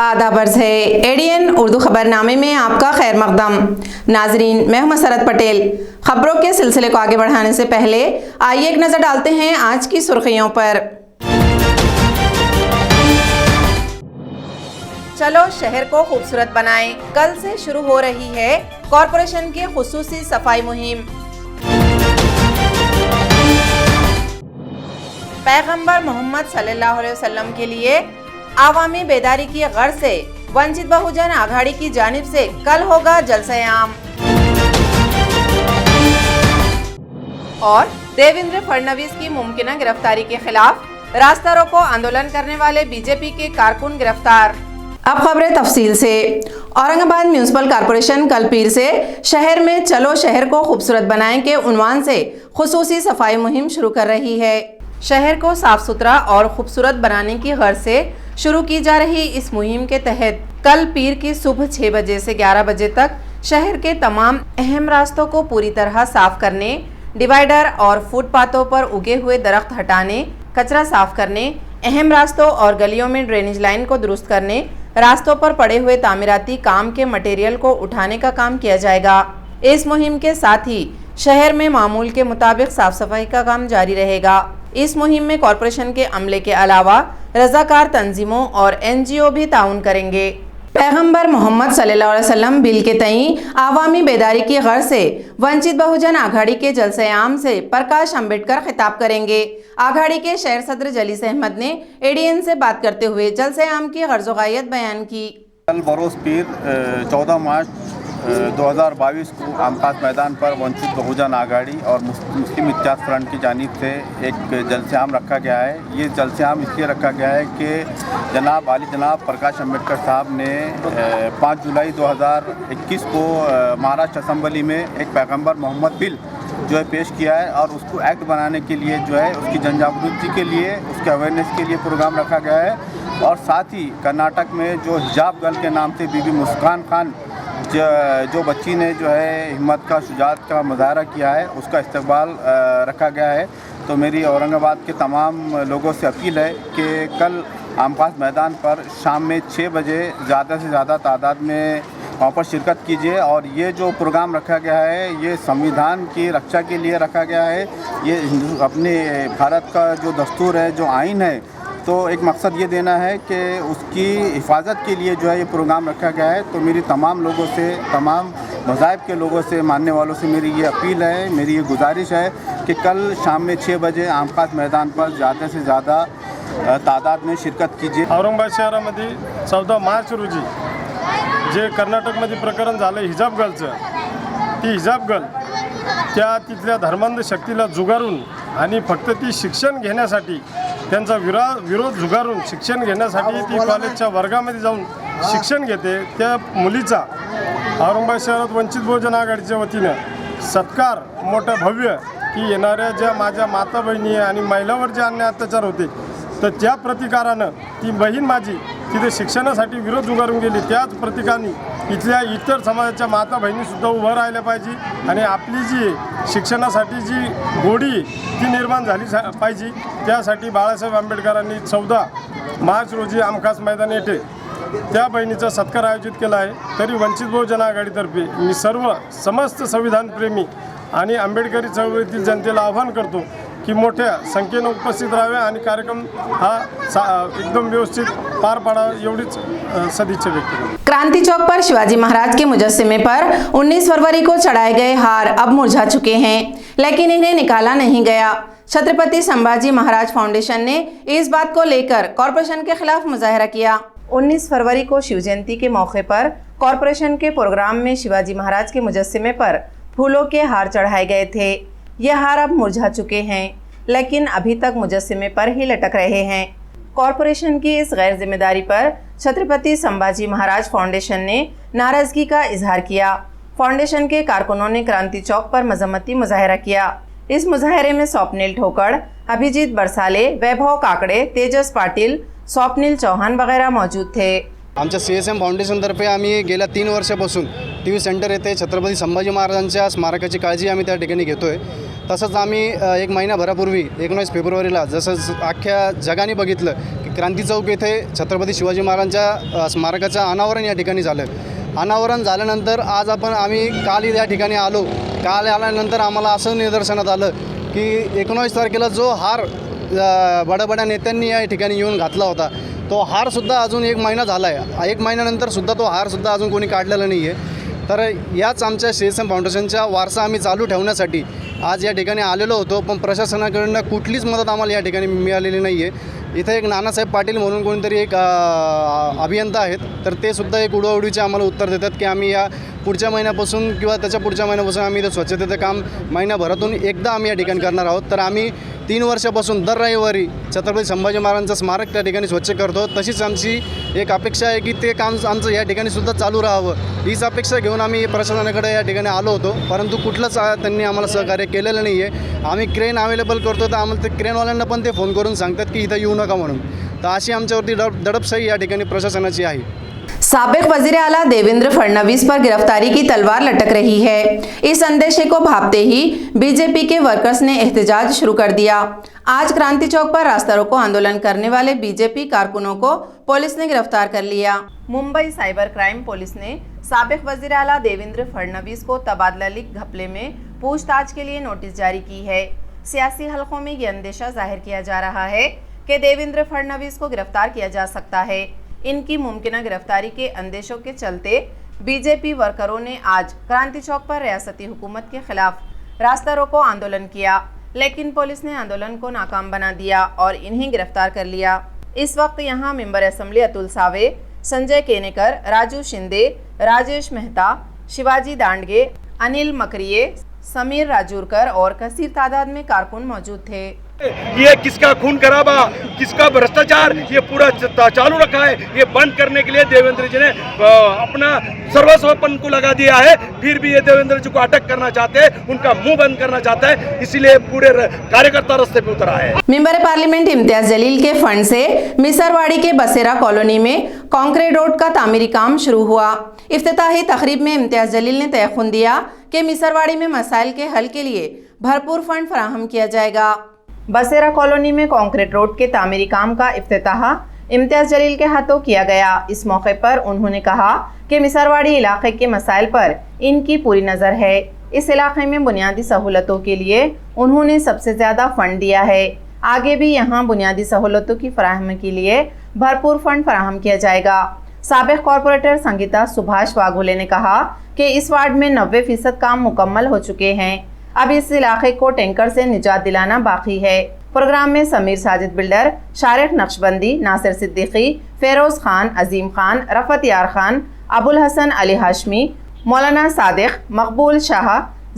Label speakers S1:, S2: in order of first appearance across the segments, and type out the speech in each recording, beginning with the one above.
S1: आदाब अर्ज़ है एडीएन उर्दू खबरनामे में आपका खैर मकदम। नाजरीन, मैं हूं मसरत पटेल। खबरों के सिलसिले को आगे बढ़ाने से पहले आइए एक नज़र डालते हैं आज की सुर्खियों पर। चलो शहर को खूबसूरत बनाएं, कल से शुरू हो रही है कॉरपोरेशन की खुसूसी सफाई मुहिम। पैगंबर मोहम्मद सल्लल्लाहु अलैहि वसल्लम के लिए आवामी बेदारी की गर्ज से वंचित बहुजन आघाड़ी की जानिब से कल होगा जलसा-ए-आम। और देवेंद्र फडणवीस की मुमकिन गिरफ्तारी के खिलाफ रास्ता रोको आंदोलन करने वाले बीजेपी के कारकुन गिरफ्तार। अब खबरें तफसील से। औरंगाबाद म्यूनिसिपल कॉरपोरेशन कल पीर से शहर में चलो शहर को खूबसूरत बनाएं के उन्वान से खुसूसी सफाई मुहिम शुरू कर रही है। शहर को साफ सुथरा और खूबसूरत बनाने की गर्ज से शुरू की जा रही इस मुहिम के तहत कल पीर की सुबह 6 बजे से 11 बजे तक शहर के तमाम अहम रास्तों को पूरी तरह साफ करने, डिवाइडर और फुटपाथों पर उगे हुए दरख्त हटाने, कचरा साफ करने, अहम रास्तों और गलियों में ड्रेनेज लाइन को दुरुस्त करने, रास्तों पर पड़े हुए तामीराती काम के मटेरियल को उठाने का काम किया जाएगा। इस मुहिम के साथ ही शहर में मामूल के मुताबिक साफ सफाई का काम जारी रहेगा। इस मुहिम में कॉरपोरेशन के अमले के अलावा रजाकार तंजीमों और NGO भी ताउन करेंगे। पैगंबर मोहम्मद सल्लल्लाहु अलैहि वसल्लम बिल के तई आवामी बेदारी की गर्ज से वंचित बहुजन आघाड़ी के जलसे-ए-आम से प्रकाश अम्बेडकर खिताब करेंगे। आघाड़ी के शहर सदर जलीस अहमद ने एडीएन से बात करते हुए जलसे-ए-आम की गर्ज-ओ-गायत बयान की।
S2: कल बरोज़ पीर 14 मार्च 2022 को आमखास मैदान पर वंचित बहुजन आघाड़ी और मुस्लिम इत्तेहाद फ्रंट की जानिब से एक जलसे-आम रखा गया है। ये जलसे-आम इसलिए रखा गया है कि जनाब प्रकाश अम्बेडकर साहब ने 5 जुलाई 2021 को महाराष्ट्र असम्बली में एक पैगंबर मोहम्मद बिल जो है पेश किया है और उसको एक्ट बनाने के लिए जो है उसकी जन जागृति के लिए, उसके अवेयरनेस के लिए प्रोग्राम रखा गया है। और साथ ही कर्नाटक में जो हिजाब गर्ल के नाम से बीबी मुस्कान खान जो बच्ची ने जो है हिम्मत का, शुजाअत का मुजाहरा किया है, उसका इस्तकबाल रखा गया है। तो मेरी औरंगाबाद के तमाम लोगों से अपील है कि कल आमखास मैदान पर शाम में 6 बजे ज़्यादा से ज़्यादा तादाद में वहाँ पर शिरकत कीजिए। और ये जो प्रोग्राम रखा गया है ये संविधान की रक्षा के लिए रखा गया है। ये अपने भारत का जो दस्तूर है, जो आइन है, तो एक मकसद ये देना है कि उसकी हिफाजत के लिए जो है ये प्रोग्राम रखा गया है। तो मेरी तमाम लोगों से, तमाम मज़ाहिब के लोगों से, मानने वालों से मेरी ये अपील है, मेरी ये गुजारिश है कि कल शाम में 6 बजे आमखास मैदान पर ज़्यादा से ज़्यादा तादाद में शिरकत कीजिए।
S3: औरंगाबाद शहरामध्ये 14 मार्च रोजी जे कर्नाटकमध्ये प्रकरण झालं हिजाब गर्लचं, ती हिजाब गर्ल त्या तिथल्या धर्मांध शक्तीला जुगारून आणि फक्त ती शिक्षण घेण्यासाठी, त्यांचा विरोध जुगारून शिक्षण घेण्यासाठी ती कॉलेजच्या वर्गामध्ये जाऊन शिक्षण घेते। त्या मुलीचा औरंगाबाद शहरात वंचित बहुजन आघाडीच्या वतीनं सत्कार मोठा भव्य की येणाऱ्या ज्या माझ्या माता बहिणी आणि महिलांवर जे अन्याय अत्याचार होते, तर त्या प्रतिकारानं ती बहीण माझी तिथे शिक्षणासाठी विरोध जुगारून गेली। त्याच प्रतिकाराने इथल्या इतर समाजाच्या माता बहिणीसुद्धा उभं राहिल्या पाहिजे आणि आपली जी शिक्षणासाठी जी गोडी ती निर्माण झाली पाहिजे। त्यासाठी बाळासाहेब आंबेडकरांनी 14 मार्च रोजी आमखास मैदान येथे त्या बहिणीचा सत्कार आयोजित केला आहे। तरी वंचित बहुजन आघाडीतर्फे मी समस्त संविधानप्रेमी आणि आंबेडकरी चळवळीतील जनतेला आवाहन करतो की मोठ्या संख्येने उपस्थित राहावे आणि कार्यक्रम हा एकदम व्यवस्थित पार पाड़ा, एवढीच सदिच्छा व्यक्त करतो।
S1: क्रांति चौक पर शिवाजी महाराज के मुजस्सिमे पर 19 फरवरी को चढ़ाए गए हार अब मुरझा चुके हैं, लेकिन इन्हें निकाला नहीं गया। छत्रपति संभाजी महाराज फाउंडेशन ने इस बात को लेकर कॉरपोरेशन के खिलाफ मुजाहरा किया। 19 फरवरी को शिव जयंती के मौके पर कॉरपोरेशन के प्रोग्राम में शिवाजी महाराज के मुजस्सिमे पर फूलों के हार चढ़ाए गए थे। ये हार अब मुरझा चुके हैं, लेकिन अभी तक मुजस्सिमे पर ही लटक रहे हैं। कॉरपोरेशन की इस गैर जिम्मेदारी पर छत्रपति संभाजी महाराज फाउंडेशन ने नाराजगी का इजहार किया। फाउंडेशन के कारकुनों ने क्रांति चौक पर मजम्मती मुजाहरा किया। इस मुजाहरे में स्वप्निल ठोकड़, अभिजीत बरसाले, वैभव काकड़े, तेजस पाटिल, स्वप्निल चौहान वगैरह मौजूद थे।
S4: आमच्या CSM फाउंडेशनतर्फे आम्ही गेल्या 3 वर्षापासून TV सेंटर येथे छत्रपती संभाजी महाराजांच्या स्मारकाची काळजी आम्ही त्या ठिकाणी घेतो आहे। तसंच आम्ही एक महिनाभरापूर्वी 19 फेब्रुवारीला जसं अख्ख्या जगाने बघितलं की क्रांती चौक येथे छत्रपती शिवाजी महाराजांच्या स्मारकाचं अनावरण या ठिकाणी झालं। अनावरण झाल्यानंतर आज आम्ही काल या ठिकाणी आलो। काल आल्यानंतर आम्हाला असं निदर्शनात आलं की 19 तारखेला जो हार बड्या नेत्यांनी या ठिकाणी येऊन घातला होता तो हारसुद्धा अजून 1 महिना झाला आहे। 1 महिन्यानंतरसुद्धा तो हारसुद्धा अजून कोणी काढलेला नाही आहे। तर याच आमच्या CSM फाउंडेशनचा वारसा आम्ही चालू ठेवण्यासाठी आज या ठिकाणी आलेलो होतो, पण प्रशासनाकडून कुठलीच मदत आम्हाला या ठिकाणी मिळालेली नाही आहे। इथं एक नानासाहेब पाटील म्हणून कोणतरी एक अभियंता आहेत, तर ते सुद्धा एक उडवाउडीचे आम्हाला उत्तर देतात की आम्ही या पुढच्या महिन्यापासून किंवा त्याच्या पुढच्या महिन्यापासून आम्ही इथं स्वच्छतेचं काम महिन्याभरातून एकदा आम्ही या ठिकाणी करणार आहोत। तर आम्ही 3 वर्षापासून दर रविवारी छत्रपती संभाजी महाराजांचं स्मारक त्या ठिकाणी स्वच्छ करतो। तशीच आमची एक अपेक्षा आहे की ते काम आमचं या ठिकाणी सुद्धा चालू राहावं, हीच अपेक्षा घेऊन आम्ही प्रशासनाकडे या ठिकाणी आलो होतो, परंतु कुठलंच त्यांनी आम्हाला सहकार्य केलेलं नाही आहे। आम्ही क्रेन अवेलेबल करतो तर आम्हाला ते क्रेनवाल्यांना पण ते फोन करून सांगतात की इथं येऊ नका म्हणून। तर अशी आमच्यावरती दडपशाही या ठिकाणी प्रशासनाची आहे।
S1: साबिक वज़ीर आला देवेंद्र फडणवीस पर गिरफ्तारी की तलवार लटक रही है। इस अंदेशे को भांपते ही बीजेपी के वर्कर्स ने एहतजाज शुरू कर दिया। आज क्रांति चौक पर रास्ता रोको आंदोलन करने वाले बीजेपी कारकुनों को पुलिस ने गिरफ्तार कर लिया। मुंबई साइबर क्राइम पुलिस ने साबिक वज़ीर आला देवेंद्र फडणवीस को तबादला लीक घपले में पूछताछ के लिए नोटिस जारी की है। सियासी हलकों में ये अंदेशा जाहिर किया जा रहा है कि देवेंद्र फडणवीस को गिरफ्तार किया जा सकता है। इनकी मुमकिन गिरफ्तारी के अंदेशों के चलते बीजेपी वर्करों ने आज क्रांति चौक पर रियासती हुकूमत के खिलाफ रास्ता रोको आंदोलन किया, लेकिन पुलिस ने आंदोलन को नाकाम बना दिया और इन्हें गिरफ्तार कर लिया। इस वक्त यहां मेंबर असेंबली अतुल सावे, संजय केनेकर, राजू शिंदे, राजेश मेहता, शिवाजी दांडगे, अनिल मकरिये, समीर राजूरकर और कसीर तादाद में कारकुन मौजूद थे।
S5: ये किसका खून खराबा, किसका भ्रष्टाचार, ये पूरा चालू रखा है। ये बंद करने के लिए देवेंद्र जी ने अपना सर्वस्वपन को लगा दिया है। फिर भी ये देवेंद्र जी को अटक करना चाहते हैं, उनका मुंह बंद करना चाहता है, इसीलिए पूरे कार्यकर्ता रास्ते पे उतर आए।
S1: मेंबर पार्लियामेंट इम्तियाज जलील के फंड से मिसरवाड़ी के बसेरा कॉलोनी में कंक्रीट रोड का तामीरी काम शुरू हुआ। इफ्तिताही तकरीब में इम्तियाज जलील ने तयखुन दिया कि मिसरवाड़ी में मसाइल के हल के लिए भरपूर फंड फराहम किया जाएगा। बसेरा कॉलोनी में कंक्रीट रोड के तामीरी काम का इफ्तिताह इम्तियाज जलील के हाथों किया गया। इस मौके पर उन्होंने कहा कि मिसरवाड़ी इलाके के मसाइल पर इनकी पूरी नज़र है। इस इलाके में बुनियादी सहूलतों के लिए उन्होंने सबसे ज़्यादा फंड दिया है। आगे भी यहाँ बुनियादी सहूलतों की फराहमी के लिए भरपूर फंड फराहम किया जाएगा। साबिक कॉरपोरेटर संगीता सुभाष वाघोले ने कहा कि इस वार्ड में 90% काम मुकम्मल हो चुके हैं। अब इस इलाके को टैंकर से निजात दिलाना बाकी है। प्रोग्राम में समीर साजिद बिल्डर, शारिक नक्शबंदी, नासिर सिद्दीकी, फेरोज खान, अजीम खान, रफत यार खान, अबुल हसन अली हाशमी, मौलाना सादिक, मकबूल शाह,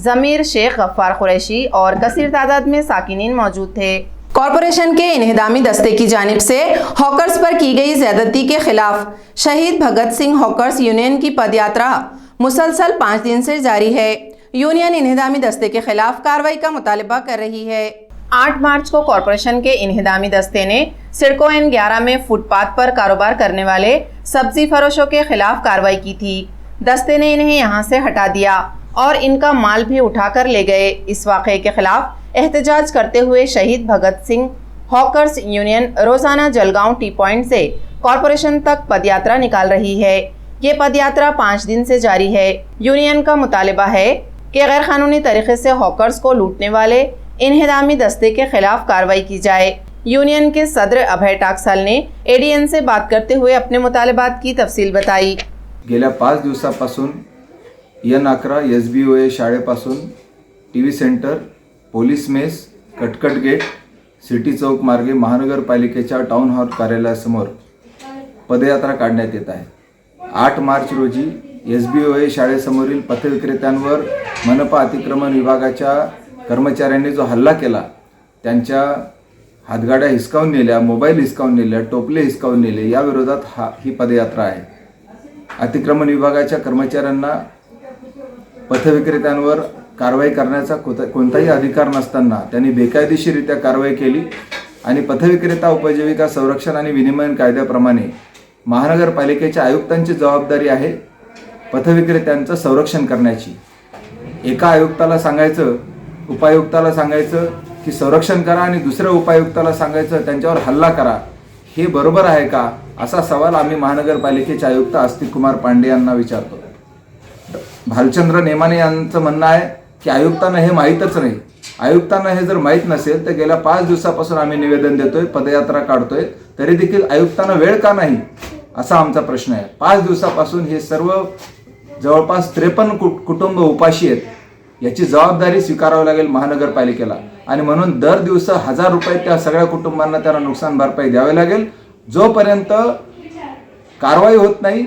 S1: जमीर शेख, गफ्फार कुरैशी और कसीर तादाद में साकिनीन मौजूद थे। कॉरपोरेशन के इन्हिदामी दस्ते की जानिब से हॉकर्स पर की गई ज्यादती के खिलाफ शहीद भगत सिंह हॉकर्स यूनियन की पदयात्रा मुसलसल 5 दिन से जारी है। यूनियन इन्हिदामी दस्ते के खिलाफ कार्रवाई का मुतालबा कर रही है। 8 मार्च को कॉरपोरेशन के इन्हिदामी दस्ते ने सिडको N11 में फुटपाथ पर कारोबार करने वाले सब्जी फरोशों के खिलाफ कार्रवाई की थी। दस्ते ने इन्हें यहां से हटा दिया और इनका माल भी उठाकर ले गए। इस वाक़े के खिलाफ एहतजाज करते हुए शहीद भगत सिंह हॉकर्स यूनियन रोजाना जलगांव टी पॉइंट से कॉरपोरेशन तक पदयात्रा निकाल रही है। ये पदयात्रा 5 दिन से जारी है। यूनियन का मुतालबा है कि गैर कानूनी तरीके से हॉकर्स को लूटने वाले इन्हिदामी दस्ते के खिलाफ कार्रवाई की जाए। यूनियन के सदर अभय टाकसाल ने ADN से बात करते हुए अपने मुतालबात की तफसील बताई।
S6: गेल्या 5 दिवसापासून N11 SBOA शाळेपासून TV सेंटर, पोलीस मेस, कटकट गेट, सिटी चौक मार्गे महानगरपालिकेच्या टाउन हॉल कार्यालयासमोर पदयात्रा काढण्यात येत आहे। 8 मार्च रोजी SBOA शाळेसमोरील पथविक्रेत्यांवर मनपा अतिक्रमण विभागाच्या कर्मचाऱ्यांनी जो हल्ला केला, त्यांच्या हातगाड्या हिसकावून नेल्या, मोबाईल हिसकावून नेल्या, टोपले हिसकावून नेले, या विरोधात ही पदयात्रा आहे। अतिक्रमण विभागाच्या कर्मचाऱ्यांना पथविक्रेत्यांवर कारवाई करण्याचा कोणताही अधिकार नसताना त्यांनी बेकायदेशीररित्या कारवाई केली आणि पथविक्रेता उपजीविका संरक्षण आणि विनिमय कायद्याप्रमाणे महानगरपालिकेच्या आयुक्तांची जबाबदारी आहे पथविक्रेत्यांचं संरक्षण करण्याची. एका आयुक्ताला सांगायचं, उपायुक्ताला सांगायचं की संरक्षण करा आणि दुसऱ्या उपायुक्ताला सांगायचं त्यांच्यावर हल्ला करा, हे बरोबर आहे का, असा सवाल आम्ही महानगरपालिकेचे आयुक्त आस्तिक कुमार पांडे यांना विचारतो. भालचंद्र नेमाने यांचं म्हणणं आहे की आयुक्तांना हे माहीतच नाही. आयुक्तांना हे जर माहीत नसेल तर गेल्या 5 दिवसापासून आम्ही निवेदन देतोय, पदयात्रा काढतोय, तरी देखील आयुक्तांना वेळ का नाही असा आमचा प्रश्न आहे. 5 दिवसापासून हे सर्व जवळपास 53 कुटुंब उपाशी आहेत. याची जबाबदारी स्वीकारावी लागेल महानगरपालिकेला आणि म्हणून दर दिवस 1000 रुपये त्या सगळ्या कुटुंबांना त्यांना नुकसान भरपाई द्यावी लागेल. जोपर्यंत कारवाई होत नाही,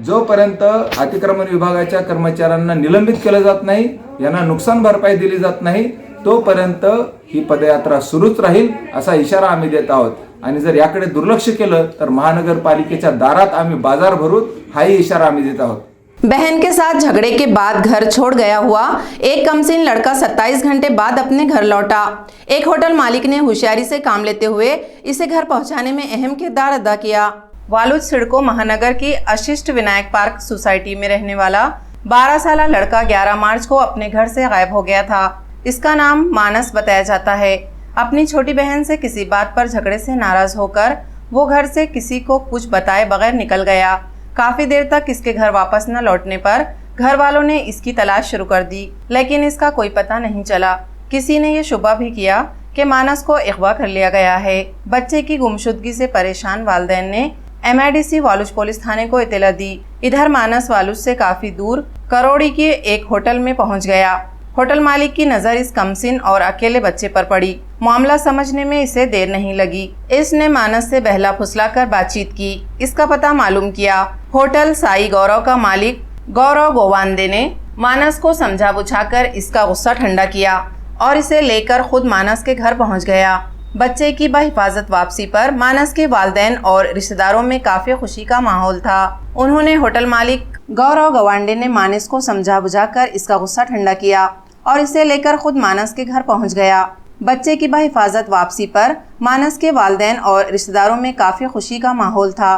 S6: जोपर्यंत अतिक्रमण विभागाच्या कर्मचाऱ्यांना निलंबित केलं जात नाही, यांना नुकसान भरपाई दिली जात नाही, तोपर्यंत ही पदयात्रा सुरूच राहील असा इशारा आम्ही देत आहोत. आणि जर याकडे दुर्लक्ष केलं तर महानगरपालिकेच्या दारात आम्ही बाजार भरू, हाही इशारा आम्ही देत आहोत.
S1: बहन के साथ झगड़े के बाद घर छोड़ गया हुआ एक कमसीन लड़का 27 घंटे बाद अपने घर लौटा. एक होटल मालिक ने होशियारी से काम लेते हुए इसे घर पहुंचाने में अहम किरदार अदा किया. वालूज सिडको महानगर की अशिष्ट विनायक पार्क सोसाइटी में रहने वाला 12 साल लड़का 11 मार्च को अपने घर से गायब हो गया था. इसका नाम मानस बताया जाता है. अपनी छोटी बहन से किसी बात पर झगड़े से नाराज होकर वो घर से किसी को कुछ बताए बगैर निकल गया. काफी देर तक इसके घर वापस न लौटने पर घर वालों ने इसकी तलाश शुरू कर दी, लेकिन इसका कोई पता नहीं चला. किसी ने ये शुबा भी किया कि मानस को अगवा कर लिया गया है. बच्चे की गुमशुदगी से परेशान वालिदैन ने MIDC वालूज पुलिस थाने को इत्तला दी. इधर मानस वालूज से काफी दूर करोड़ी के एक होटल में पहुंच गया. होटल मालिक की नज़र इस कमसिन और अकेले बच्चे पर पड़ी. मामला समझने में इसे देर नहीं लगी. इसने मानस से बहला फुसलाकर बातचीत की. इसका पता मालूम किया. होटल साई गौरव का मालिक गौरव गोवांदे ने मानस को समझा बुझाकर इसका गुस्सा ठंडा किया और इसे लेकर खुद मानस के घर पहुंच गया. बच्चे की बहिफाजत वापसी पर मानस के वालिदैन और रिश्तेदारों में काफी खुशी का माहौल था. उन्होंने होटल मालिक गौरव गवांडे ने मानस को समझा बुझाकर इसका गुस्सा ठंडा किया और इसे लेकर खुद मानस के घर पहुंच गया. बच्चे की बहिफाजत वापसी पर मानस के वालिदैन और रिश्तेदारों में काफ़ी खुशी का माहौल था.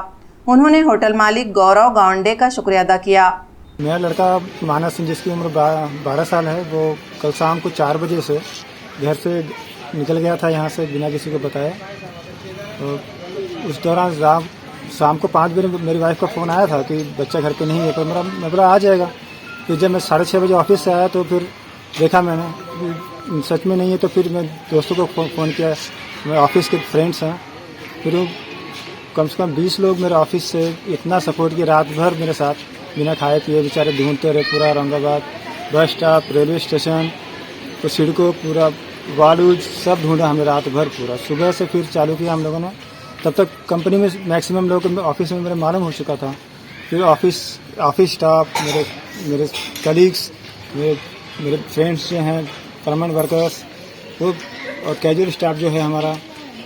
S1: उन्होंने होटल मालिक गौरव गावंडे का शुक्रिया अदा किया.
S7: मेरा लड़का मानस जिसकी उम्र 12 साल है, वो कल शाम को 4 बजे से घर से निकल गया था यहाँ से बिना किसी को बताए. तो उस दौरान शाम को 5 बजे मेरी वाइफ का फ़ोन आया था कि बच्चा घर पे नहीं है, पर मैं बोला आ जाएगा. फिर जब मैं 6:30 बजे ऑफिस से आया तो फिर देखा मैंने सच में नहीं है. तो फिर मैं दोस्तों को फ़ोन किया, मेरे ऑफिस के फ्रेंड्स हैं, फिर कम से कम 20 लोग मेरे ऑफिस से इतना सपोर्ट किया. रात भर मेरे साथ बिना खाए पिए बेचारे ढूंढते रहे पूरा Aurangabad, bus stop, railway station, तो सिडको, पूरा वालूज, सब ढूंढा हमें रात भर पूरा. सुबह से फिर चालू किया हम लोगों ने. तब तक कंपनी में मैक्सिमम लोग ऑफिस में मेरे मालूम हो चुका था. फिर ऑफिस स्टाफ, मेरे कलीग्स, मेरे फ्रेंड्स जो हैं, परमानेंट वर्कर्स, वो और कैजुअल स्टाफ जो है हमारा,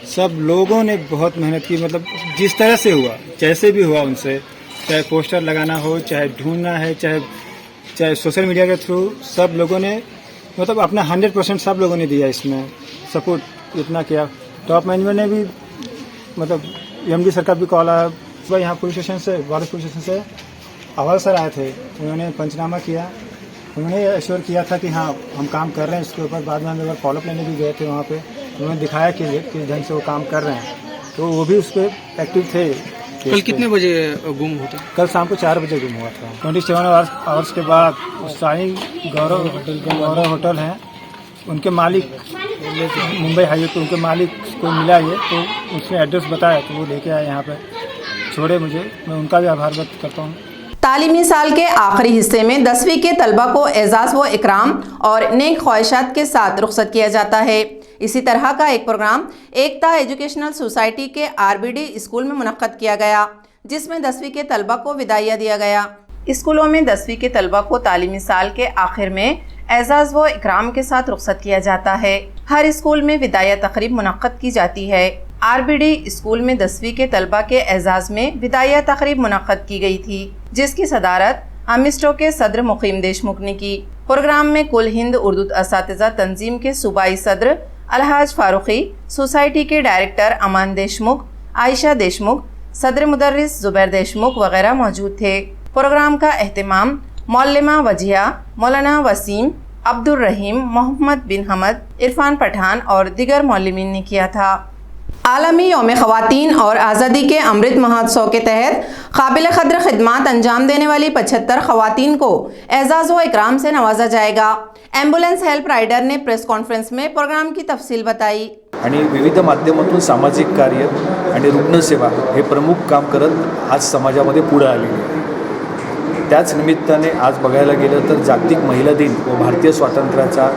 S7: सब लोगों ने बहुत मेहनत की. मतलब जिस तरह से हुआ, जैसे भी हुआ उनसे, चाहे पोस्टर लगाना हो, चाहे ढूंढना है, चाहे सोशल मीडिया के थ्रू, सब लोगों ने मतलब अपना 100% सब लोगों ने दिया. इसमें सपोर्ट इतना किया. टॉप मैनेजमेंट ने भी, मतलब MD सर का भी कॉल आया. सुबह यहाँ पुलिस स्टेशन से, वालूज पुलिस स्टेशन से अवल सर आए थे. उन्होंने पंचनामा किया. उन्होंने एश्योर किया था कि हाँ हम काम कर रहे हैं इसके ऊपर. बाद में हम एक बार फॉलोअप लेने भी गए थे वहाँ पे. उन्होंने दिखाया कि किस ढंग से वो काम कर रहे हैं, तो वो भी उस पर एक्टिव थे.
S8: कल कितने बजे गुम होता?
S7: कल शाम को 4 बजे गुम हुआ था. 27 आवर्स के बाद साई गौरव होटल है, उनके मालिक मुंबई हाईवे पे, उनके मालिक को मिला ये, तो उसने एड्रेस बताया तो वो लेके आए यहाँ पे, छोड़े मुझे. मैं उनका भी आभार व्यक्त करता हूँ.
S1: तालीमी साल के आखिरी हिस्से में 10वीं के तलबा को एजाज़ व इकराम और नेक ख्वाहिशात के साथ रुखसत किया जाता है. इसी तरह का एक प्रोग्राम एकता एजुकेशनल सोसाइटी के RBD स्कूल में मुनक्कद किया गया, जिसमें 10वीं के तलबा को विदाइया दिया गया. स्कूलों में 10वीं के तलबा को तालीमी साल के आखिर में एजाज़ व इकराम के साथ रुखसत किया जाता है. हर स्कूल में विदाइया तकरीब मुनक्कद की जाती है. RBD स्कूल में 10वीं के तलबा के एजाज़ में विदाइया तकरीब मुनक्कद की गई थी, जिसकी सदारत अमिस्टो के सदर मुकीम देशमुख ने की। प्रोग्राम में कुल हिंद उर्दू असातिज़ा तंजीम के सूबाई सदर अलहाज फारूकी, सोसाइटी के डायरेक्टर अमान देशमुख, आयशा देशमुख, सदर मुदर्रिस जुबैर देशमुख वगैरह मौजूद थे। प्रोग्राम का एहतमाम मौलमा वजिया, मौलाना वसीम, अब्दुल रहीम, मोहम्मद बिन हमद, इरफान पठान और दीगर मौलमीन ने किया था। आलमी यौम ख़वातीन और आज़ादी के अमृत महोत्सव के तहत काबिल क़द्र खिदमात अंजाम देने वाली 75 ख़वातीन को एजाज़ व इकराम से नवाजा जाएगा। एम्बुलेंस हेल्प राइडर ने प्रेस कॉन्फ्रेंस में प्रोग्राम की तफसील बताई।
S9: आणि विविध माध्यमातून सामाजिक कार्य आणि रुग्णसेवा हे प्रमुख काम करत आज समाजामध्ये पुढे आलेली आहे। त्याच निमित्ताने आज बघायला गेलं तर जागतिक महिला दिन व भारतीय स्वातंत्र्याचा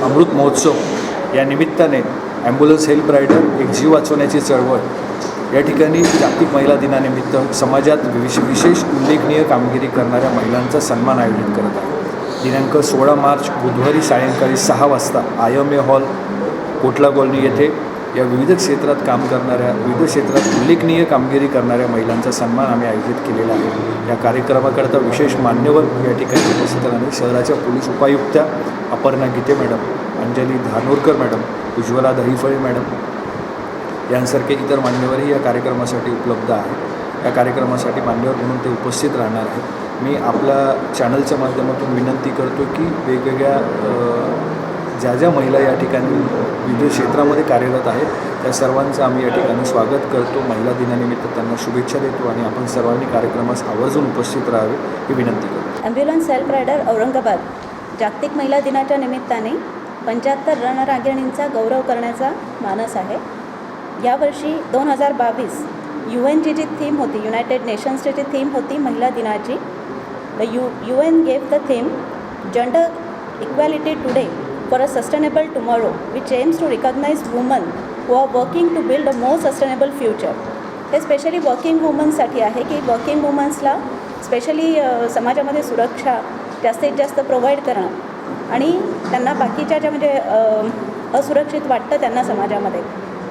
S9: अमृत महोत्सव या निमित्ताने ॲम्ब्युलन्स हेल्प रायडर एक जीव वाचवण्याची चळवळ या ठिकाणी जागतिक महिला दिनानिमित्त समाजात विशेष उल्लेखनीय कामगिरी करणाऱ्या महिलांचा सन्मान आयोजित करत आहे। दिनांक 16 मार्च बुधवारी सायंकाळी 6 वाजता IMA हॉल कोटला कॉलनी येथे या विविध क्षेत्रात काम करणाऱ्या विविध क्षेत्रात उल्लेखनीय कामगिरी करणाऱ्या महिलांचा सन्मान आम्ही आयोजित केलेला आहे। या कार्यक्रमाकरता विशेष मान्यवर या ठिकाणी उपस्थित राहणे शहराच्या पोलीस उपायुक्ता Aparna Gite madam, Anjali Dhanorkar madam, Ujjwala Dahiphale madam यांसारखे इतर मान्यवरही या कार्यक्रमासाठी उपलब्ध आहेत। या कार्यक्रमासाठी मान्यवर म्हणून ते उपस्थित राहणार आहेत। मी आपल्या चॅनलच्या माध्यमातून विनंती करतो की वेगवेगळ्या ज्या महिला या ठिकाणी विविध क्षेत्रामध्ये कार्यरत आहेत त्या सर्वांचं आम्ही या ठिकाणी स्वागत करतो। महिला दिनानिमित्त त्यांना शुभेच्छा देतो आणि आपण सर्वांनी कार्यक्रमास आवर्जून उपस्थित राहावे ही विनंती करतो।
S10: ॲम्ब्युलन्स हेल्प रायडर औरंगाबाद जागतिक महिला दिनाच्या निमित्ताने 75 रणरागिणींचा गौरव करण्याचा मानस आहे। यावर्षी 2022 UNची जी थीम होती, युनायटेड नेशन्सची जी थीम होती महिला दिनाची, UN gave the theme Gender Equality Today for a Sustainable Tomorrow, which aims to recognize women who are working to build a more sustainable future. हे स्पेशली वर्किंग वुमन्ससाठी आहे की वर्किंग वुमन्सला स्पेशली समाजामध्ये सुरक्षा जास्तीत जास्त प्रोव्हाइड करणं आणि त्यांना बाकीच्या ज्या म्हणजे असुरक्षित वाटतं त्यांना समाजामध्ये,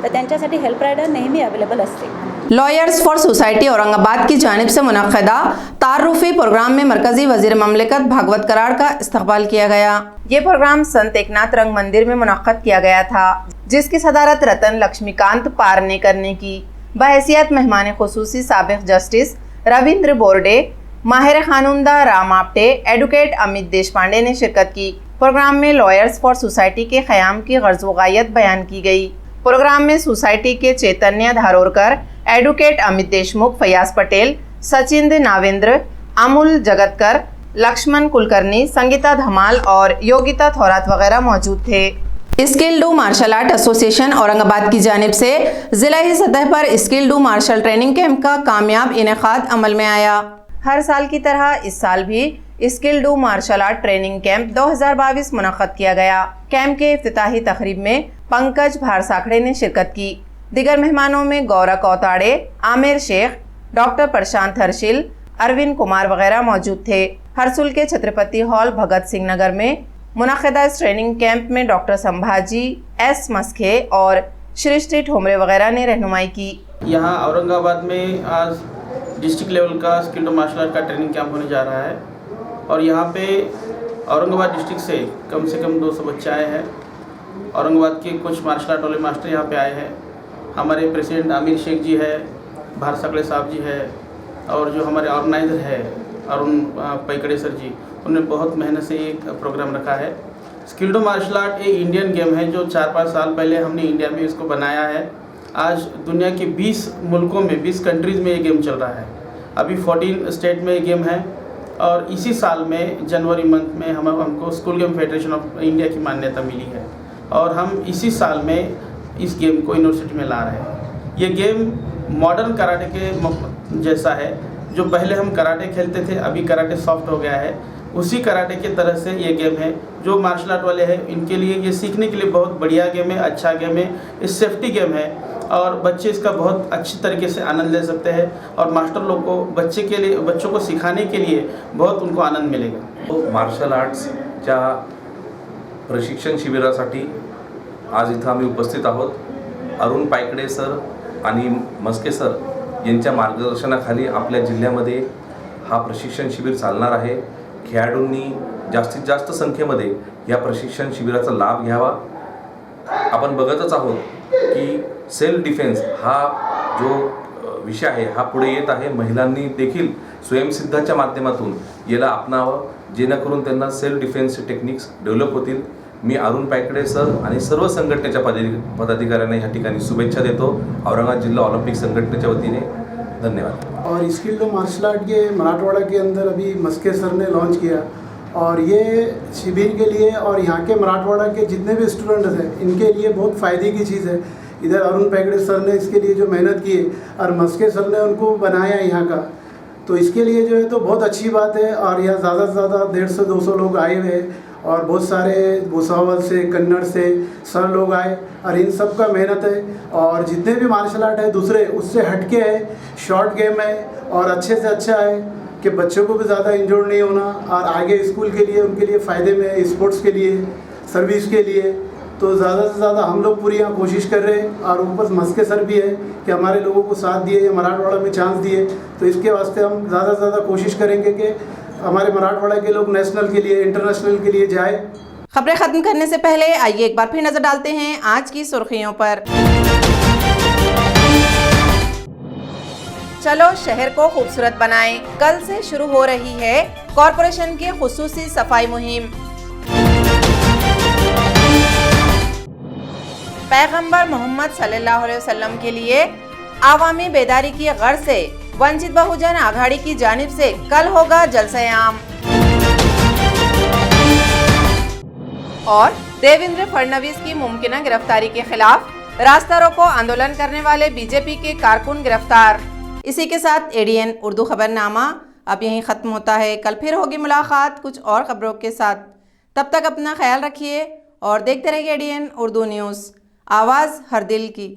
S10: तर त्यांच्यासाठी हेल्प रायडर नेहमी अवेलेबल असते।
S1: लॉयर्स फॉर सोसाइटी औरंगाबाद की जानिब से मुनक्किदा तारुफी प्रोग्राम में मरकजी वजीर ममलिकत भागवत कराड़ का इस्तकबाल किया गया। ये प्रोग्राम संत एकनाथ रंग मंदिर में मुनक्कद किया गया था, जिसकी सदारत रतन लक्ष्मीकांत पारनेकर ने की। बहैसियत मेहमान खुसूसी साबिक जस्टिस रविंद्र बोर्डे, माहिर खानुंदा राम आप्टे, एडवोकेट अमित देशपांडे ने शिरकत की। प्रोग्राम में लॉयर्स फॉर सोसाइटी के क़याम की गर्ज़ व गायत बयान की गई। प्रोग्राम में सोसाइटी के चैतन्य धारोरकर, एडवोकेट अमित देशमुख, फयाज पटेल, सचिंद्र नावेंद्र, अमूल जगतकर, लक्ष्मण कुलकर्णी, संगीता धमाल और योगिता थोरात वगैरह मौजूद थे। Skill do martial art association Aurangabad की जानिब से जिलाई सतह पर skill do martial training camp का कामयाब इनेकाद अमल में आया। हर साल की तरह इस साल भी skill do martial art training camp 2022 मुनक्कद किया गया। कैंप के इफ्तिताही तकरीब में पंकज भारसाखड़े ने शिरकत की। दिगर मेहमानों में गौरा कौताड़े, आमिर शेख, डॉक्टर प्रशांत हर्षिल, अरविंद कुमार वगैरह मौजूद थे। हरसुल के छत्रपति हॉल भगत सिंह नगर में मुनक्किदा इस ट्रेनिंग कैंप में डॉक्टर संभाजी एस मस्खे और सृष्टि ठोमरे वगैरह ने रहनुमाई की।
S11: यहाँ औरंगाबाद में आज डिस्ट्रिक्ट लेवल का स्किल डू मार्शल आर्ट का ट्रेनिंग कैंप होने जा रहा है और यहाँ पे औरंगाबाद डिस्ट्रिक्ट से कम 200 बच्चे आए हैं। औरंगाबाद के कुछ मार्शल आर्ट वाले मास्टर यहाँ पे आए हैं। हमारे प्रेसिडेंट आमिर शेख जी है, भारसाखड़े साहब जी है और जो हमारे ऑर्गेनाइज़र है अरुण पैकड़े सर जी, उन्होंने बहुत मेहनत से एक प्रोग्राम रखा है। स्किल डू मार्शल आर्ट एक इंडियन गेम है जो 4-5 साल पहले हमने इंडिया में इसको बनाया है। आज दुनिया के 20 मुल्कों में 20 कंट्रीज़ में ये गेम चल रहा है। अभी 14 स्टेट में ये गेम है और इसी साल में जनवरी मंथ में हमको school game federation of India की मान्यता मिली है और हम इसी साल में इस गेम को यूनिवर्सिटी में ला रहे हैं। ये गेम मॉडर्न कराटे के जैसा है। जो पहले हम कराटे खेलते थे, अभी कराटे सॉफ्ट हो गया है, उसी कराटे के तरह से ये गेम है। जो मार्शल आर्ट वाले हैं इनके लिए ये सीखने के लिए बहुत बढ़िया गेम है, अच्छा गेम है, ये सेफ्टी गेम है और बच्चे इसका बहुत अच्छी तरीके से आनंद ले सकते हैं और मास्टर लोग को बच्चों को सिखाने के लिए बहुत उनको आनंद मिलेगा।
S12: मार्शल आर्ट्सच्या प्रशिक्षण शिबिरासाठी आज इथं आम्ही उपस्थित आहोत। अरुण पायकडे सर आणि मस्के सर यांच्या मार्गदर्शनाखाली आपल्या जिल्ह्यामध्ये हा प्रशिक्षण शिबिर चालणार आहे. खेळाडूंनी जास्तीत जास्त संख्येमध्ये या प्रशिक्षण शिबिराचा लाभ घ्यावा. आपण बघतच आहोत की सेल्फ डिफेन्स हा जो विषय आहे हा पुढे येत आहे. महिलांनी देखील स्वयंसिद्धाच्या माध्यमातून याला अपनावं, जेणेकरून त्यांना सेल्फ डिफेन्स टेक्निक्स डेव्हलप होतील. मी अरुण पायकडे सर आणि सर्व संघटनेच्या पदाधिकाऱ्यांना या ठिकाणी शुभेच्छा देतो. औरंगाबाद जिल्हा ऑलिम्पिक संघटनेच्या वतीने धन्यवाद.
S13: और स्किल्ड मार्शल आर्ट के मराठवाड़ा के अंदर अभी मस्के सर ने लॉन्च किया और ये शिविर के लिए और यहाँ के मराठवाड़ा के जितने भी स्टूडेंट्स हैं इनके लिए बहुत फ़ायदे की चीज़ है. इधर अरुण पैगड़े सर ने इसके लिए जो मेहनत की है और मस्के सर ने उनको बनाया यहाँ का, तो इसके लिए जो है तो बहुत अच्छी बात है. और यहाँ ज़्यादा से ज़्यादा 150-200 लोग आए हुए हैं और बहुत सारे भुसावल से, कन्नड़ से सर लोग आए और इन सब का मेहनत है. और जितने भी मार्शल आर्ट है दूसरे उससे हटके है, शॉर्ट गेम है और अच्छे से अच्छा है कि बच्चों को भी ज़्यादा इंजोर्ड नहीं होना और आगे स्कूल के लिए उनके लिए फ़ायदे में, स्पोर्ट्स के लिए, सर्विस के लिए. तो ज़्यादा से ज़्यादा हम लोग पूरी यहाँ कोशिश कर रहे हैं और ऊपर मस्के सर भी है कि हमारे लोगों को साथ दिए, मराठवाड़ा में चांस दिए, तो इसके वास्ते हम ज़्यादा से ज़्यादा कोशिश करेंगे कि हमारे मराठवाड़ा के लोग नेशनल के लिए, इंटरनेशनल के लिए जाए.
S1: खबरें खत्म करने से पहले आइए एक बार फिर नजर डालते हैं आज की सुर्खियों पर। चलो शहर को खूबसूरत बनाएं, कल से शुरू हो रही है कॉरपोरेशन की खुसूसी सफाई मुहिम। पैगंबर मोहम्मद सल्लल्लाहु अलैहि वसल्लम के लिए आवामी बेदारी की गर्ज से वंचित बहुजन आघाड़ी की जानिब से कल होगा जलसा-ए-आम। और देवेंद्र फडणवीस की मुमकिन गिरफ्तारी के खिलाफ रास्ता रोको आंदोलन करने वाले बीजेपी के कारकुन गिरफ्तार। इसी के साथ एडीएन उर्दू खबरनामा अब यहीं ख़त्म होता है। कल फिर होगी मुलाकात कुछ और खबरों के साथ। तब तक अपना ख्याल रखिए और देखते रहिए एडीएन उर्दू न्यूज़, आवाज़ हर दिल की।